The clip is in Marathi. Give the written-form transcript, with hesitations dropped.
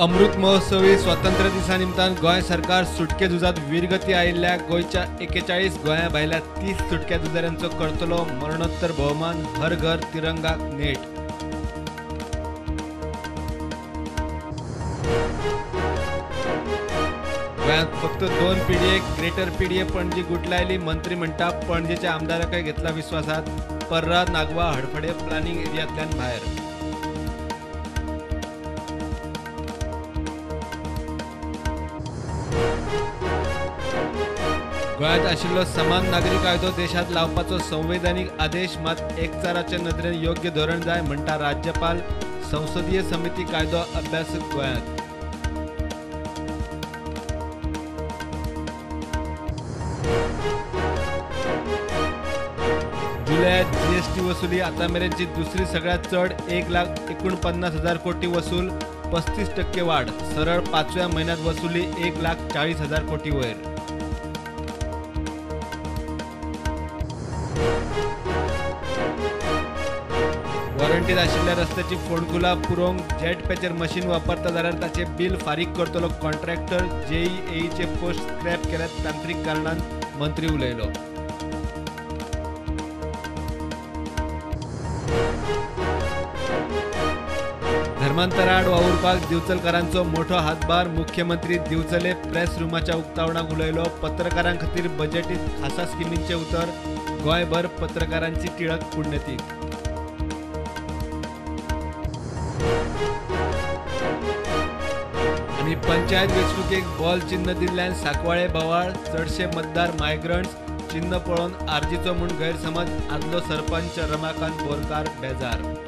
अमृत महोत्सवी स्वातंत्र्य दिसा निमतान गोय सरकार सुटके झुजात वीरगती आयिल्ल्या गोयच्या 41 गोंया भायल्या 30 सुटक्या झुजाऱ्यांचो करतलो मरणोत्तर भोवमान हर घर तिरंगा नेट। गोंयांत फक्त 2 पिडयेक ग्रेटर पीडीए पणजी गुटलायली। मंत्री म्हणटा पणजेच्या आमदाराकय घेतला विश्वासात, पर्रा नागवा हडफडे प्लॅनिंग एरियांतल्यान भायर। गोंयांत आशिल्लो समान नागरी कायदो देशात लावपाचो संवैधानीक आदेश मात एकचाराच्या नदरेन योग्य धोरण जाय म्हणटा राज्यपाल। संसदीय समिती कायदो अभ्यासक गोंयांत। जुलयात जीएसटी वसुली आतामेरेनची दुसरी सगळ्यात चड 1,49,000 कोटी वसूल, 35% वाढ। सरळ 5व्या महिन्यात वसुली 1,40,000 कोटी वयर। वॉरंटीत आशिल्ल्या रस्त्याची फोंडकुलां पुरोवंक जेट पॅचर मशीन वापरता जाल्यार ताचे बिल फारीक करतलो कॉन्ट्रॅक्टर। जेईएचे पोस्ट स्क्रॅप केल्यात तांत्रीक कारणान, मंत्री उलयलो। धर्मांतराआड वावुरपाक दिवचलकारांचो मोठो हातभार। मुख्यमंत्री दिवचले प्रेस रुमाच्या उक्तावणाक उलयलो। पत्रकारां खातीर बजेटीत खासा स्किमींचे उतर, गोंयभर पत्रकारांची टिळक पुण्यतीथ। आणि पंचायत वेंचणुकेक बॉल चिन्ह दिल्ल्यान सांकवाळे बोवाळ। चडशे मतदार मायग्रंट्स, चिन्ह पळोवन आर्जीचो म्हूण गैरसमज। आदलो सरपंच रमाकांत बोरकार बेजार।